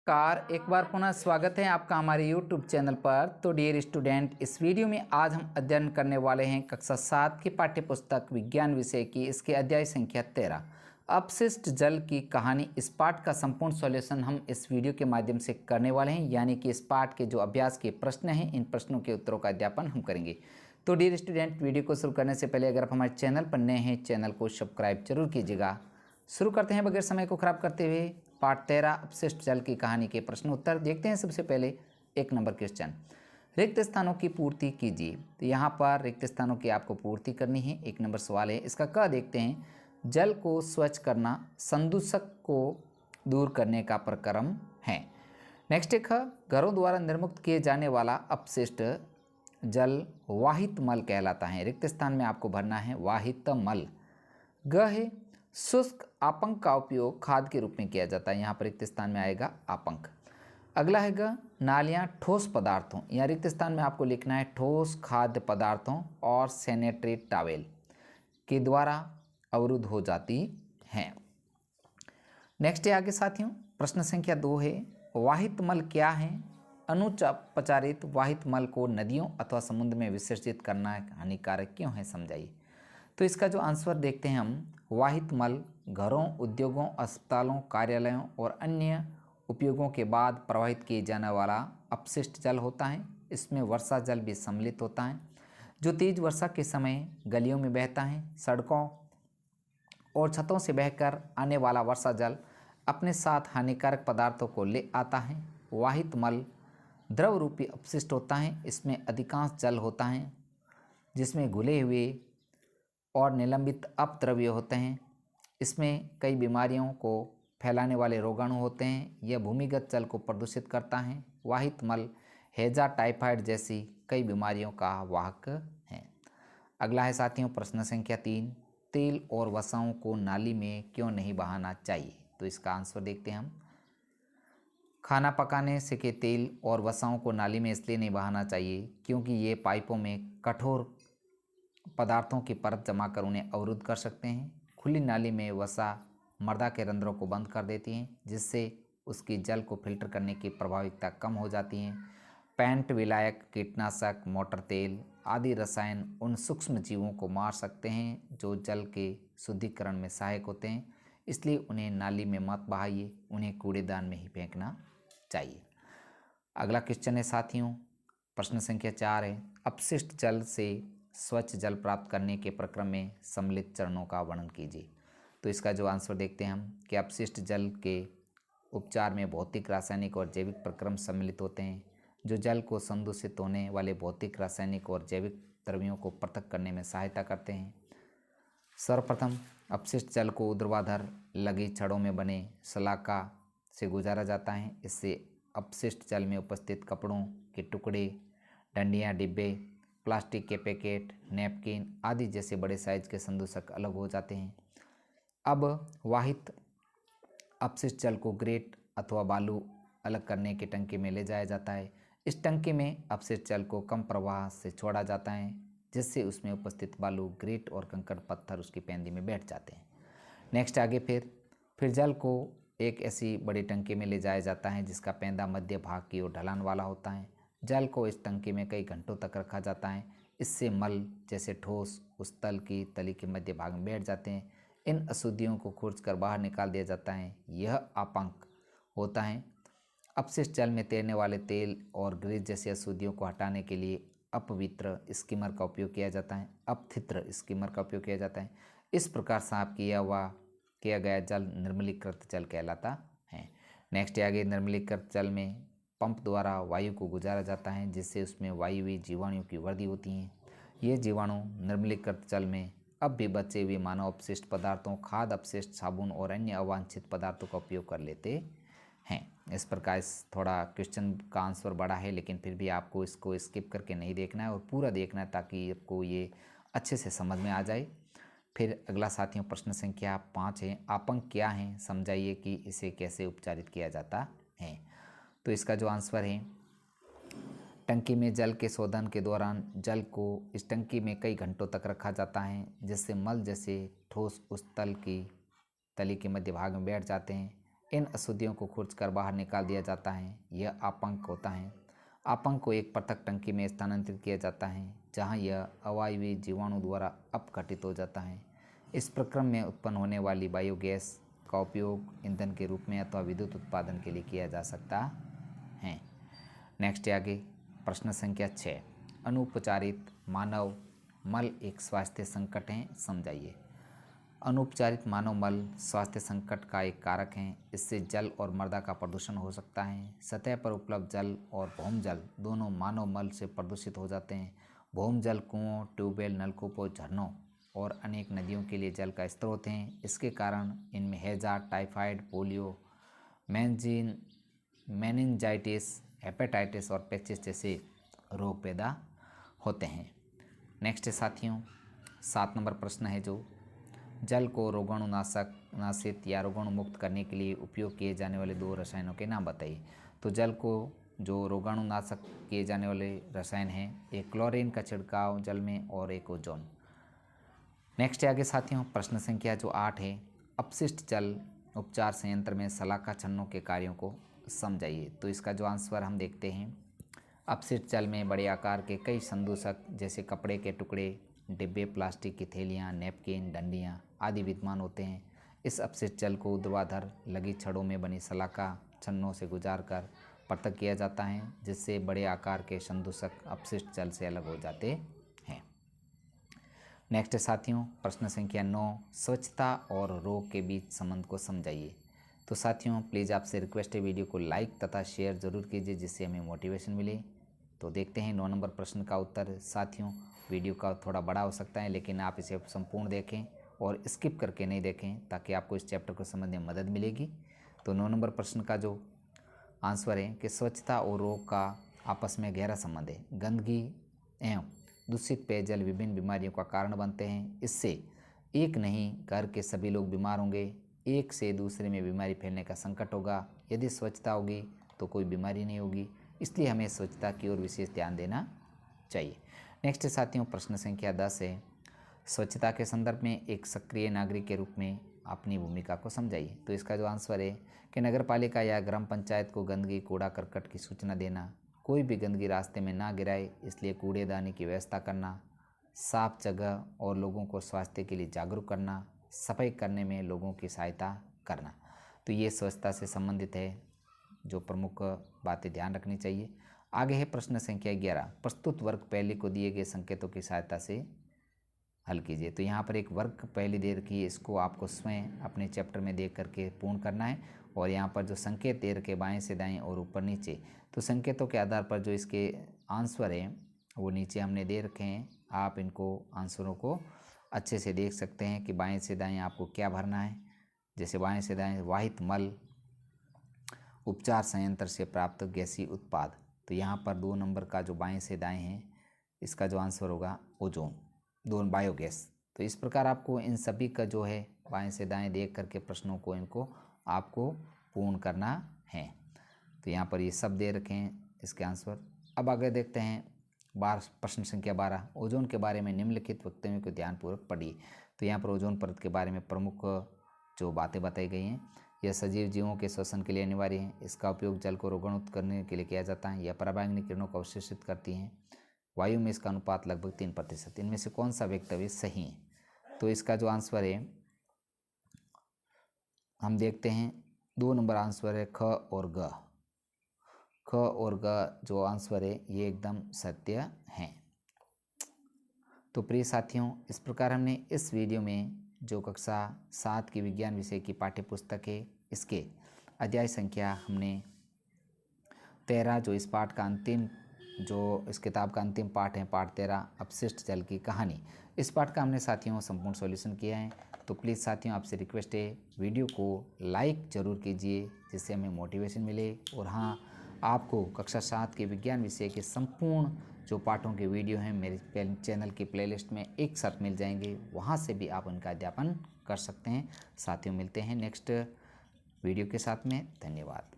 Car एक बार पुनः स्वागत है आपका हमारे YouTube चैनल पर। तो डियर स्टूडेंट, इस वीडियो में आज हम अध्ययन करने वाले हैं कक्षा 7 की पाठ्यपुस्तक विज्ञान विषय की इसके अध्याय संख्या 13 अपशिष्ट जल की कहानी। इस पाठ का संपूर्ण सॉल्यूशन हम इस वीडियो के माध्यम से करने वाले हैं, यानी कि इस पाठ के जो अभ्यास के प्रश्न हैं इन प्रश्नों के उत्तरों का अध्यापन हम करेंगे। तो डियर स्टूडेंट, वीडियो को शुरू करने से पहले अगर आप हमारे चैनल पर नए हैं, चैनल को सब्सक्राइब जरूर कीजिएगा। शुरू करते हैं बगैर समय को खराब करते हुए पाठ 13 अपशिष्ट जल की कहानी के प्रश्न उत्तर। देखते हैं सबसे पहले 1 नंबर क्वेश्चन, रिक्त स्थानों की पूर्ति कीजिए। तो यहाँ पर रिक्त स्थानों की आपको पूर्ति करनी है। 1 नंबर सवाल है। इसका क देखते हैं, जल को स्वच्छ करना संदूषक को दूर करने का प्रक्रम है। नेक्स्ट एक, घरों द्वारा निर्मुक्त किए जाने वाला अपशिष्ट जल वाहित मल कहलाता है। रिक्त स्थान में आपको भरना है वाहित मल। ग है, शुष्क आपंक का उपयोग खाद के रूप में किया जाता है। यहाँ पर रिक्त स्थान में आएगा आपंक। अगला है ग, नालियाँ ठोस पदार्थों, यहाँ रिक्त स्थान में आपको लिखना है ठोस खाद्य पदार्थों और सैनिटरी टॉवेल के द्वारा अवरुद्ध हो जाती हैं। नेक्स्ट है आगे साथियों, प्रश्न संख्या 2 है, वाहित मल क्या है? अनुपचारित वाहित मल को नदियों अथवा समुद्र में विसर्जित करना हानिकारक क्यों है, समझाइए। तो इसका जो आंसर देखते हैं हम, वाहित मल घरों, उद्योगों, अस्पतालों, कार्यालयों और अन्य उपयोगों के बाद प्रवाहित किए जाने वाला अपशिष्ट जल होता है। इसमें वर्षा जल भी सम्मिलित होता है, जो तेज वर्षा के समय गलियों में बहता है। सड़कों और छतों से बहकर आने वाला वर्षा जल अपने साथ हानिकारक पदार्थों को ले आता है। वाहित मल द्रव रूपी अपशिष्ट होता है। इसमें अधिकांश जल होता है जिसमें घुले हुए और निलंबित अपद्रव्य होते हैं। इसमें कई बीमारियों को फैलाने वाले रोगाणु होते हैं। यह भूमिगत जल को प्रदूषित करता है। वाहित मल हैजा, टाइफाइड जैसी कई बीमारियों का वाहक है। अगला है साथियों प्रश्न संख्या 3, तेल और वसाओं को नाली में क्यों नहीं बहाना चाहिए? तो इसका आंसर देखते हैं हम। खाना पकाने से के तेल और वसाओं को नाली में इसलिए नहीं बहाना चाहिए क्योंकि ये पाइपों में कठोर पदार्थों की परत जमा कर उन्हें अवरुद्ध कर सकते हैं। खुली नाली में वसा मर्दा के रंध्रों को बंद कर देती हैं, जिससे उसकी जल को फिल्टर करने की प्रभाविकता कम हो जाती है। पेंट, विलायक, कीटनाशक, मोटर तेल आदि रसायन उन सूक्ष्म जीवों को मार सकते हैं जो जल के शुद्धिकरण में सहायक होते हैं, इसलिए उन्हें नाली में मत बहाइए, उन्हें कूड़ेदान में ही फेंकना चाहिए। अगला क्वेश्चन है साथियों, प्रश्न संख्या 4 है, अपशिष्ट जल से स्वच्छ जल प्राप्त करने के प्रक्रम में सम्मिलित चरणों का वर्णन कीजिए। तो इसका जो आंसर देखते हैं हम कि अपशिष्ट जल के उपचार में भौतिक, रासायनिक और जैविक प्रक्रम सम्मिलित होते हैं, जो जल को संदूषित होने वाले भौतिक, रासायनिक और जैविक द्रव्यों को पृथक करने में सहायता करते हैं। सर्वप्रथम अपशिष्ट जल को ऊर्ध्वाधर लगी छड़ों में बने सलाका से गुजारा जाता है। इससे अपशिष्ट जल में उपस्थित कपड़ों के टुकड़े, डंडियाँ, डिब्बे, प्लास्टिक के पैकेट, नैपकिन आदि जैसे बड़े साइज के संदूषक अलग हो जाते हैं। अब वाहित अपशिष्ट जल को ग्रेट अथवा बालू अलग करने की टंकी में ले जाया जाता है। इस टंकी में अपशिष्ट जल को कम प्रवाह से छोड़ा जाता है, जिससे उसमें उपस्थित बालू, ग्रेट और कंकड़ पत्थर उसकी पेंदी में बैठ जाते हैं। नेक्स्ट आगे फिर जल को एक ऐसी बड़ी टंकी में ले जाया जाता है जिसका पेंदा मध्य भाग की ओर ढलान वाला होता है। जल को इस टंकी में कई घंटों तक रखा जाता है। इससे मल जैसे ठोस उस तली के मध्य भाग में बैठ जाते हैं। इन अशुद्धियों को खींचकर बाहर निकाल दिया जाता है। यह आपंक होता है। अपशिष्ट जल में तैरने वाले तेल और ग्रीस जैसी अशुद्धियों को हटाने के लिए अपवित्र स्कीमर का उपयोग किया जाता है। अपथित्र स्कीमर का उपयोग किया जाता है। इस प्रकार साफ किया गया जल निर्मलीकृत जल कहलाता है। नेक्स्ट आगे, निर्मलीकृत जल में पंप द्वारा वायु को गुजारा जाता है, जिससे उसमें वायवीय जीवाणुओं की वृद्धि होती है। ये जीवाणु निर्मलीकृत जल में अब भी बचे हुए मानव अपशिष्ट पदार्थों, खाद्य अपशिष्ट, साबुन और अन्य अवांछित पदार्थों का उपयोग कर लेते हैं। इस प्रकार थोड़ा क्वेश्चन का आंसर बड़ा है, लेकिन फिर भी आपको इसको स्किप करके नहीं देखना है और पूरा देखना है ताकि आपको ये अच्छे से समझ में आ जाए। फिर अगला साथियों प्रश्न संख्या 5 है, आपंक क्या है, समझाइए कि इसे कैसे उपचारित किया जाता है। तो इसका जो आंसर है, टंकी में जल के शोधन के दौरान जल को इस टंकी में कई घंटों तक रखा जाता है, जिससे मल जैसे ठोस उस तली के मध्य भाग में बैठ जाते हैं। इन अशुद्धियों को खुरच कर बाहर निकाल दिया जाता है। यह आपंक होता है। आपंक को एक पृथक टंकी में स्थानांतरित किया जाता है जहां यह अवायवीय जीवाणु द्वारा अपघटित हो जाता है। इस प्रक्रम में उत्पन्न होने वाली बायोगैस का उपयोग ईंधन के रूप में अथवा विद्युत उत्पादन के लिए किया जा सकता है। नेक्स्ट आगे प्रश्न संख्या 6, अनुपचारित मानव मल एक स्वास्थ्य संकट है, समझाइए। अनुपचारित मानव मल स्वास्थ्य संकट का एक कारक है। इससे जल और मृदा का प्रदूषण हो सकता है। सतह पर उपलब्ध जल और भौमजल दोनों मानव मल से प्रदूषित हो जाते हैं। भौमजल कुओं, ट्यूबवेल, नलकूपों, झरनों और अनेक नदियों के लिए जल का स्रोत हैं। इसके कारण इनमें हैजा, टाइफाइड, पोलियो, मेनिंजाइटिस, हेपेटाइटिस और पेचिस जैसे रोग पैदा होते हैं। नेक्स्ट साथियों 7 नंबर प्रश्न है जो जल को रोगाणुनाशित या रोगाणु मुक्त करने के लिए उपयोग किए जाने वाले 2 रसायनों के नाम बताइए। तो जल को जो रोगाणुनाशक किए जाने वाले रसायन हैं, एक क्लोरीन का छिड़काव जल में और एक ओजोन। नेक्स्ट आगे साथियों प्रश्न संख्या जो 8 है, अपशिष्ट जल उपचार संयंत्र में शलाका छन्नों के कार्यों को समझाइए। तो इसका जो आंसर हम देखते हैं, अपशिष्ट जल में बड़े आकार के कई संदूषक जैसे कपड़े के टुकड़े, डिब्बे, प्लास्टिक की थैलियाँ, नैपकिन, डंडियाँ आदि विद्यमान होते हैं। इस अपशिष्ट जल को ऊर्ध्वाधर लगी छड़ों में बनी शलाका छन्नों से गुजार कर पृथक किया जाता है, जिससे बड़े आकार के संदूषक अपशिष्ट जल से अलग हो जाते हैं। नेक्स्ट साथियों प्रश्न संख्या 9, स्वच्छता और रोग के बीच संबंध को समझाइए। तो साथियों प्लीज़ आपसे रिक्वेस्ट है, वीडियो को लाइक तथा शेयर जरूर कीजिए जिससे हमें मोटिवेशन मिले। तो देखते हैं 9 नंबर प्रश्न का उत्तर। साथियों वीडियो का थोड़ा बड़ा हो सकता है, लेकिन आप इसे संपूर्ण देखें और स्किप करके नहीं देखें ताकि आपको इस चैप्टर को समझने में मदद मिलेगी। तो 9 नंबर प्रश्न का जो आंसर है कि स्वच्छता और रोग का आपस में गहरा संबंध है। गंदगी एवं दूषित पेयजल विभिन्न बीमारियों का कारण बनते हैं। इससे एक नहीं घर के सभी लोग बीमार होंगे। एक से दूसरे में बीमारी फैलने का संकट होगा। यदि स्वच्छता होगी तो कोई बीमारी नहीं होगी। इसलिए हमें स्वच्छता की ओर विशेष ध्यान देना चाहिए। नेक्स्ट साथियों प्रश्न संख्या 10 है, स्वच्छता के संदर्भ में एक सक्रिय नागरिक के रूप में अपनी भूमिका को समझाइए। तो इसका जो आंसर है कि नगरपालिका या ग्राम पंचायत को गंदगी, कूड़ा करकट की सूचना देना, कोई भी गंदगी रास्ते में ना गिराए इसलिए कूड़ेदानी की व्यवस्था करना, साफ जगह और लोगों को स्वास्थ्य के लिए जागरूक करना, सफाई करने में लोगों की सहायता करना। तो ये स्वच्छता से संबंधित है, जो प्रमुख बातें ध्यान रखनी चाहिए। आगे है प्रश्न संख्या 11, प्रस्तुत वर्ग पहले को दिए गए संकेतों की सहायता से हल कीजिए। तो यहाँ पर एक वर्ग पहली दे रखी है, इसको आपको स्वयं अपने चैप्टर में देख करके पूर्ण करना है। और यहाँ पर जो संकेत दे रखे बाएं से दाएं और ऊपर नीचे, तो संकेतों के आधार पर जो इसके आंसर हैं वो नीचे हमने दे रखे हैं। आप इनको आंसरों को अच्छे से देख सकते हैं कि बाएं से दाएं आपको क्या भरना है। जैसे बाएं से दाएं वाहित मल उपचार संयंत्र से प्राप्त गैसीय उत्पाद। तो यहाँ पर 2 नंबर का जो बाएं से दाएं है, इसका जो आंसर होगा ओजोन, 2 बायोगैस। तो इस प्रकार आपको इन सभी का जो है बाएं से दाएं देख करके प्रश्नों को इनको आपको पूर्ण करना है। तो यहाँ पर ये सब दे रखे हैं इसके आंसर। अब आगे देखते हैं प्रश्न संख्या 12, ओजोन के बारे में निम्नलिखित वक्तव्यों को ध्यानपूर्वक पढ़िए। तो यहाँ पर ओजोन परत के बारे में प्रमुख जो बातें बताई गई हैं, यह सजीव जीवों के श्वसन के लिए अनिवार्य है। इसका उपयोग जल को रोगाणुमुक्त करने के लिए किया जाता है। यह पराबैंगनी किरणों को अवशोषित करती हैं। वायु में इसका अनुपात लगभग 3%। इनमें से कौन सा वक्तव्य सही है? तो इसका जो आंसर है हम देखते हैं 2 नंबर आंसर है ख और ग। ख और ग जो आंसर है ये एकदम सत्य है। तो प्रिय साथियों, इस प्रकार हमने इस वीडियो में जो कक्षा 7 की विज्ञान विषय की पाठ्य पुस्तक है, इसके अध्याय संख्या हमने 13, जो इस पाठ का अंतिम, जो इस किताब का अंतिम पाठ है, पाठ 13 अपशिष्ट जल की कहानी, इस पाठ का हमने साथियों संपूर्ण सॉल्यूशन किया है। तो प्लीज़ साथियों आपसे रिक्वेस्ट है, वीडियो को लाइक ज़रूर कीजिए जिससे हमें मोटिवेशन मिले। और हाँ, आपको कक्षा 7 के विज्ञान विषय के संपूर्ण जो पाठों के वीडियो हैं मेरे चैनल की प्लेलिस्ट में एक साथ मिल जाएंगे, वहाँ से भी आप उनका अध्यापन कर सकते हैं। साथियों मिलते हैं नेक्स्ट वीडियो के साथ में। धन्यवाद।